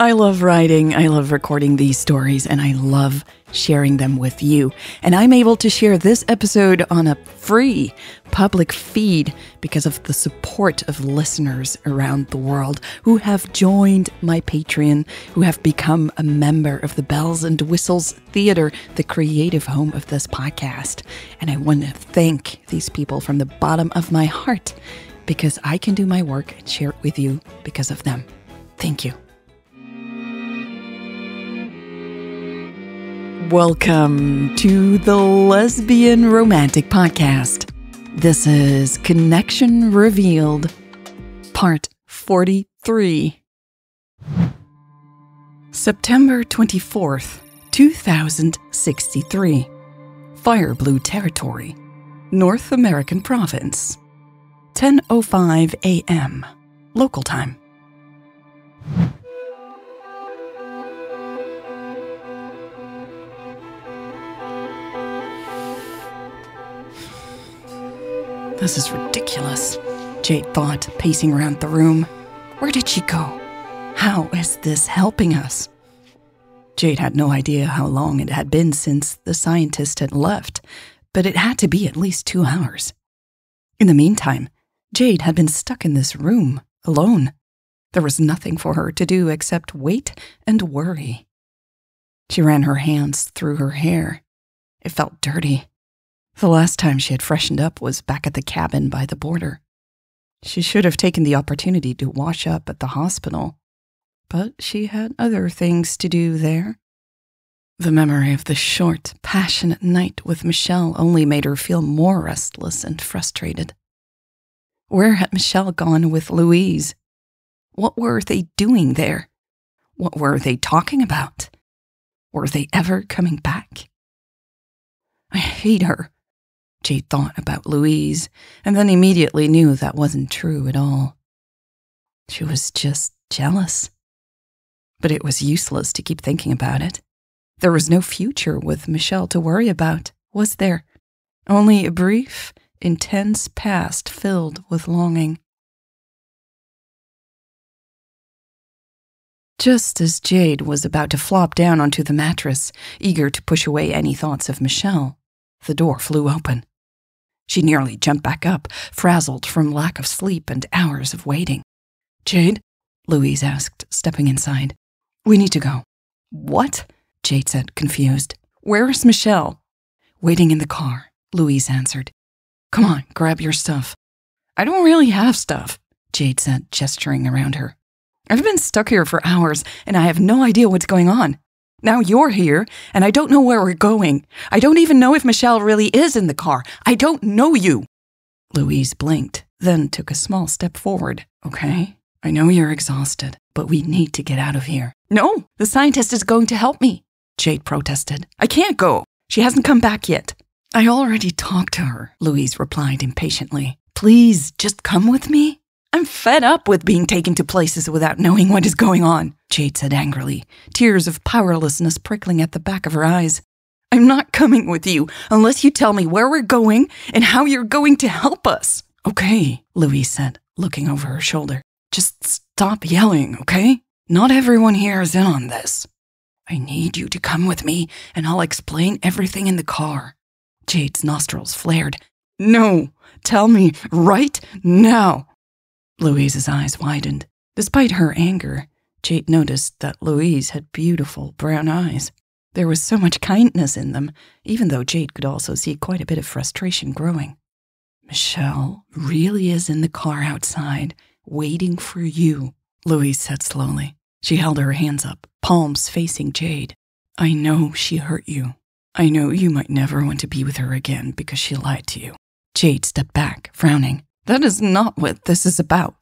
I love writing, I love recording these stories, and I love sharing them with you. And I'm able to share this episode on a free public feed because of the support of listeners around the world who have joined my Patreon, who have become a member of the Bells and Whistles Theater, the creative home of this podcast. And I want to thank these people from the bottom of my heart because I can do my work and share it with you because of them. Thank you. Welcome to the Lesbian Romantic podcast. This is Connection Revealed, part 43. September 24th, 2063. Fire Blue Territory, North American Province. 10:05 a.m. local time. This is ridiculous, Jade thought, pacing around the room. Where did she go? How is this helping us? Jade had no idea how long it had been since the scientist had left, but it had to be at least 2 hours. In the meantime, Jade had been stuck in this room, alone. There was nothing for her to do except wait and worry. She ran her hands through her hair. It felt dirty. The last time she had freshened up was back at the cabin by the border. She should have taken the opportunity to wash up at the hospital, but she had other things to do there. The memory of the short, passionate night with Michelle only made her feel more restless and frustrated. Where had Michelle gone with Louise? What were they doing there? What were they talking about? Were they ever coming back? I hate her, Jade thought about Louise, and then immediately knew that wasn't true at all. She was just jealous. But it was useless to keep thinking about it. There was no future with Michelle to worry about, was there? Only a brief, intense past filled with longing. Just as Jade was about to flop down onto the mattress, eager to push away any thoughts of Michelle, the door flew open. She nearly jumped back up, frazzled from lack of sleep and hours of waiting. "Jade?" Louise asked, stepping inside. "We need to go." "What?" Jade said, confused. "Where is Michelle?" "Waiting in the car," Louise answered. "Come on, grab your stuff." "I don't really have stuff," Jade said, gesturing around her. "I've been stuck here for hours, and I have no idea what's going on. Now you're here, and I don't know where we're going. I don't even know if Michelle really is in the car. I don't know you." Louise blinked, then took a small step forward. "Okay, I know you're exhausted, but we need to get out of here." "No, the scientist is going to help me," Jade protested. "I can't go. She hasn't come back yet." "I already talked to her," Louise replied impatiently. "Please, just come with me." "I'm fed up with being taken to places without knowing what is going on," Jade said angrily, tears of powerlessness prickling at the back of her eyes. "I'm not coming with you unless you tell me where we're going and how you're going to help us." "Okay," Louise said, looking over her shoulder. "Just stop yelling, okay? Not everyone here is in on this. I need you to come with me and I'll explain everything in the car." Jade's nostrils flared. "No, tell me right now." Louise's eyes widened. Despite her anger, Jade noticed that Louise had beautiful brown eyes. There was so much kindness in them, even though Jade could also see quite a bit of frustration growing. "Michelle really is in the car outside, waiting for you," Louise said slowly. She held her hands up, palms facing Jade. "I know she hurt you. I know you might never want to be with her again because she lied to you." Jade stepped back, frowning. "That is not what this is about."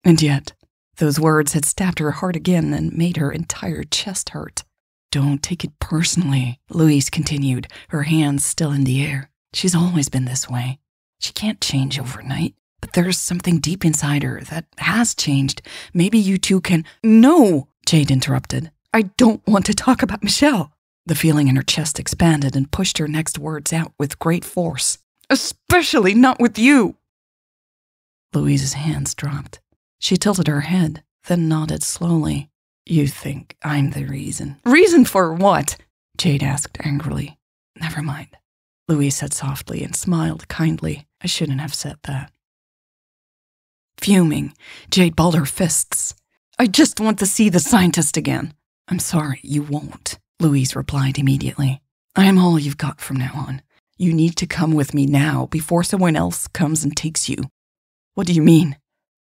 And yet, those words had stabbed her heart again and made her entire chest hurt. "Don't take it personally," Louise continued, her hands still in the air. "She's always been this way. She can't change overnight, but there's something deep inside her that has changed. Maybe you two can—" "No," Jade interrupted. "I don't want to talk about Michelle." The feeling in her chest expanded and pushed her next words out with great force. "Especially not with you." Louise's hands dropped. She tilted her head, then nodded slowly. You think I'm the reason. Reason for what? Jade asked angrily. Never mind, Louise said softly and smiled kindly. I shouldn't have said that. Fuming, Jade balled her fists. I just want to see the scientist again. I'm sorry, you won't, Louise replied immediately. I am all you've got from now on. You need to come with me now before someone else comes and takes you. What do you mean?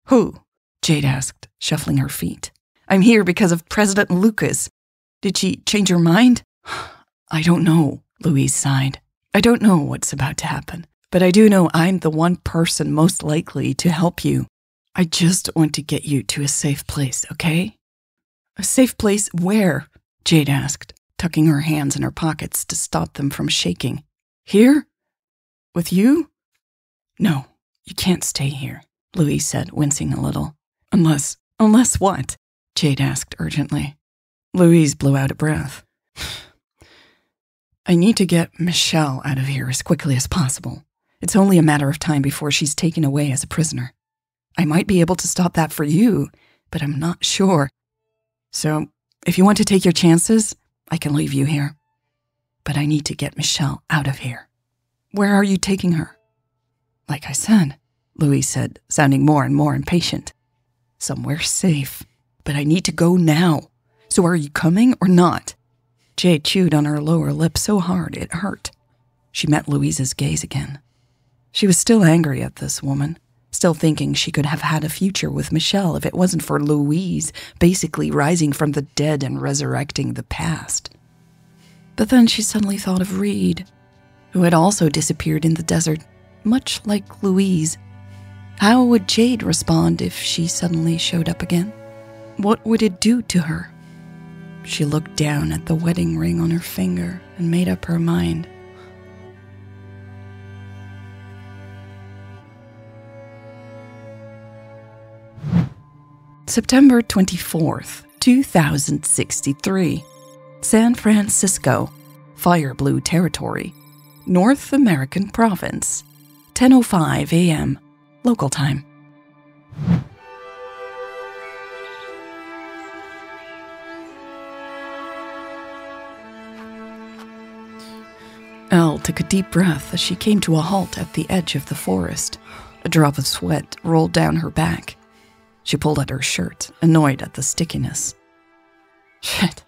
Who? Jade asked, shuffling her feet. I'm here because of President Lucas. Did she change her mind? I don't know, Louise sighed. I don't know what's about to happen, but I do know I'm the one person most likely to help you. I just want to get you to a safe place, okay? A safe place where? Jade asked, tucking her hands in her pockets to stop them from shaking. Here? With you? No, you can't stay here, Louise said, wincing a little. Unless what? Jade asked urgently. Louise blew out a breath. I need to get Michelle out of here as quickly as possible. It's only a matter of time before she's taken away as a prisoner. I might be able to stop that for you, but I'm not sure. So, if you want to take your chances, I can leave you here. But I need to get Michelle out of here. Where are you taking her? Like I said, Louise said, sounding more and more impatient. Somewhere safe. But I need to go now. So are you coming or not? Jade chewed on her lower lip so hard it hurt. She met Louise's gaze again. She was still angry at this woman, still thinking she could have had a future with Michelle if it wasn't for Louise basically rising from the dead and resurrecting the past. But then she suddenly thought of Reed, who had also disappeared in the desert, much like Louise. How would Jade respond if she suddenly showed up again? What would it do to her? She looked down at the wedding ring on her finger and made up her mind. September 24th, 2063. San Francisco, Fire Blue Territory, North American Province, 10:05 a.m., local time. Elle took a deep breath as she came to a halt at the edge of the forest. A drop of sweat rolled down her back. She pulled at her shirt, annoyed at the stickiness. Shit,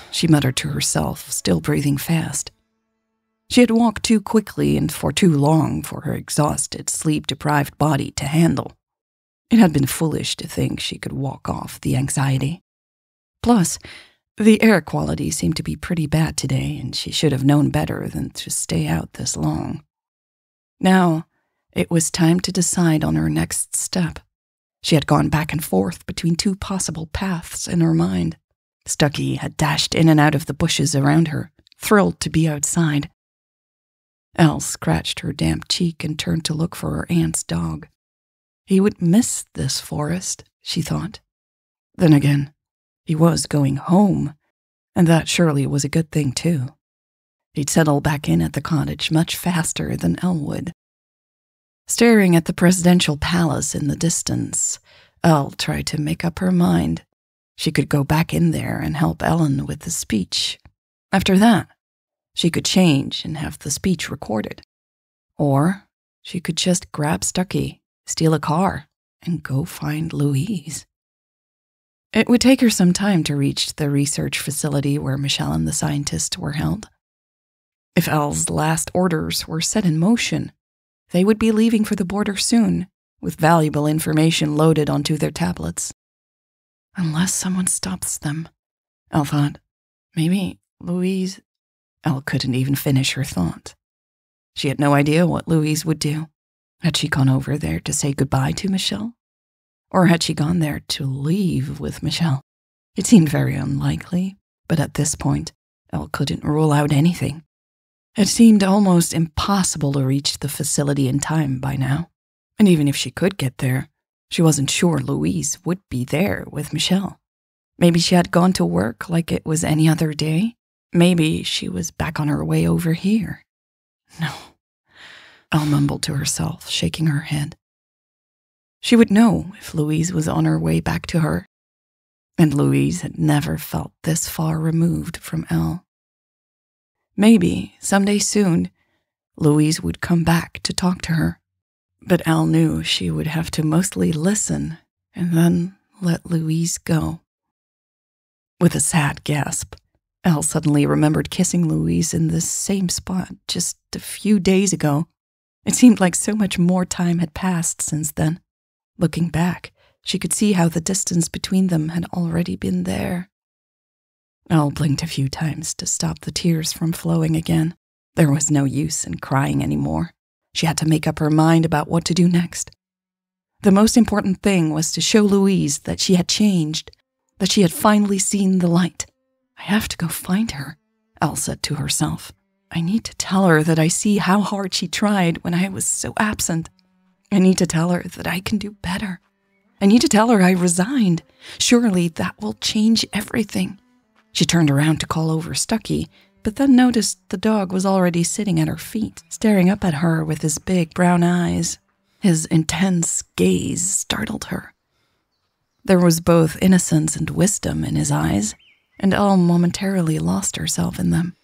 she muttered to herself, still breathing fast. She had walked too quickly and for too long for her exhausted, sleep-deprived body to handle. It had been foolish to think she could walk off the anxiety. Plus, the air quality seemed to be pretty bad today, and she should have known better than to stay out this long. Now, it was time to decide on her next step. She had gone back and forth between two possible paths in her mind. Stucky had dashed in and out of the bushes around her, thrilled to be outside. Elle scratched her damp cheek and turned to look for her aunt's dog. He would miss this forest, she thought. Then again, he was going home, and that surely was a good thing too. He'd settle back in at the cottage much faster than Elle would. Staring at the presidential palace in the distance, Elle tried to make up her mind. She could go back in there and help Ellen with the speech. After that, she could change and have the speech recorded. Or she could just grab Stucky, steal a car, and go find Louise. It would take her some time to reach the research facility where Michelle and the scientist were held. If Elle's last orders were set in motion, they would be leaving for the border soon, with valuable information loaded onto their tablets. Unless someone stops them, Elle thought. Maybe Louise... Elle couldn't even finish her thought. She had no idea what Louise would do. Had she gone over there to say goodbye to Michelle? Or had she gone there to leave with Michelle? It seemed very unlikely, but at this point, Elle couldn't rule out anything. It seemed almost impossible to reach the facility in time by now. And even if she could get there, she wasn't sure Louise would be there with Michelle. Maybe she had gone to work like it was any other day. Maybe she was back on her way over here. No, Elle mumbled to herself, shaking her head. She would know if Louise was on her way back to her. and Louise had never felt this far removed from Elle. Maybe, someday soon, Louise would come back to talk to her, but Elle knew she would have to mostly listen and then let Louise go. With a sad gasp, Elle suddenly remembered kissing Louise in this same spot just a few days ago. It seemed like so much more time had passed since then. Looking back, she could see how the distance between them had already been there. Elle blinked a few times to stop the tears from flowing again. There was no use in crying anymore. She had to make up her mind about what to do next. The most important thing was to show Louise that she had changed, that she had finally seen the light. I have to go find her, Elle said to herself. I need to tell her that I see how hard she tried when I was so absent. I need to tell her that I can do better. I need to tell her I resigned. Surely that will change everything. She turned around to call over Stucky, but then noticed the dog was already sitting at her feet, staring up at her with his big brown eyes. His intense gaze startled her. There was both innocence and wisdom in his eyes, and Elle momentarily lost herself in them.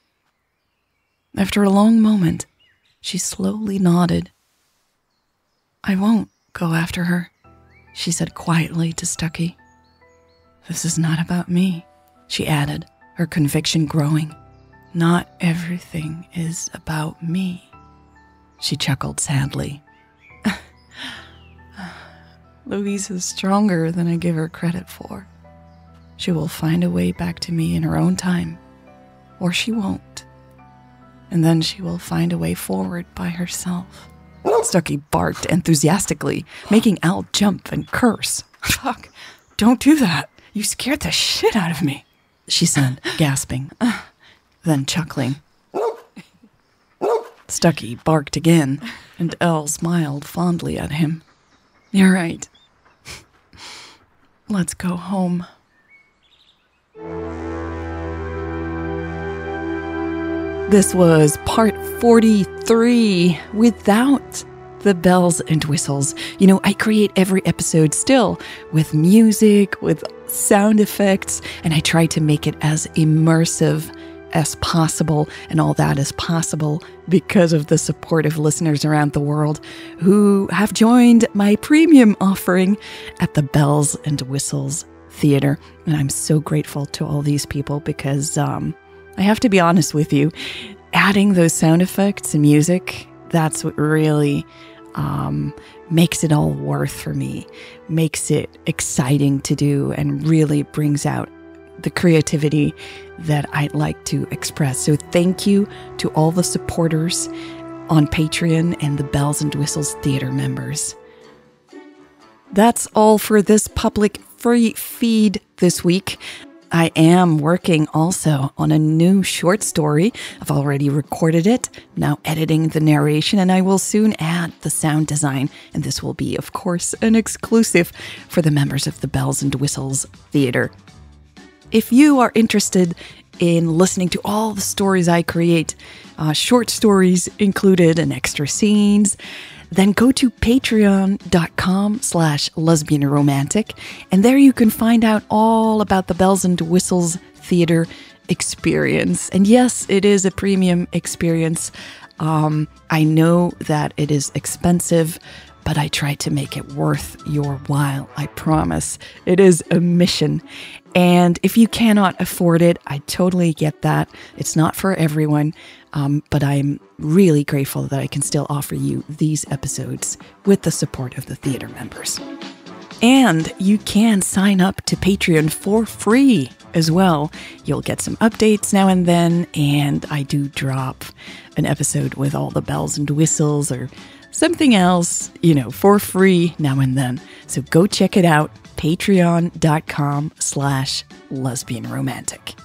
After a long moment, she slowly nodded. I won't go after her, she said quietly to Stucky. This is not about me, she added, her conviction growing. Not everything is about me. She chuckled sadly. Louise is stronger than I give her credit for. She will find a way back to me in her own time, or she won't. And then she will find a way forward by herself. Stucky barked enthusiastically, making Elle jump and curse. Fuck, don't do that. You scared the shit out of me, she said, gasping. Then chuckling. Stucky barked again, and Elle smiled fondly at him. You're right. Let's go home. This was part 43 without the bells and whistles. You know, I create every episode still with music, with sound effects, and I try to make it as immersive as possible, and all that is possible because of the support of listeners around the world who have joined my premium offering at the Bells and Whistles Theater. And I'm so grateful to all these people because I have to be honest with you, adding those sound effects and music, that's what really makes it all worth for me, makes it exciting to do, and really brings out the creativity that I'd like to express. So thank you to all the supporters on Patreon and the Bells and Whistles Theater members. That's all for this public free feed this week. I am working also on a new short story. I've already recorded it, now editing the narration, and I will soon add the sound design. And this will be, of course, an exclusive for the members of the Bells and Whistles Theater. If you are interested in listening to all the stories I create, short stories included and extra scenes, then go to patreon.com/lesbianromantic, and there you can find out all about the Bells and Whistles Theater experience. And yes, it is a premium experience. I know that it is expensive, but I try to make it worth your while, I promise. It is a mission. And if you cannot afford it, I totally get that. It's not for everyone, but I'm really grateful that I can still offer you these episodes with the support of the theater members. And you can sign up to Patreon for free as well. You'll get some updates now and then, and I do drop an episode with all the bells and whistles or something else, for free now and then. So go check it out, patreon.com/lesbianromantic.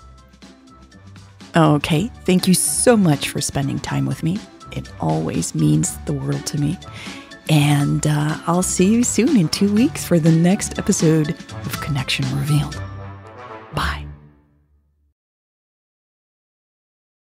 Okay, thank you so much for spending time with me. It always means the world to me. And I'll see you soon in 2 weeks for the next episode of Connection Revealed.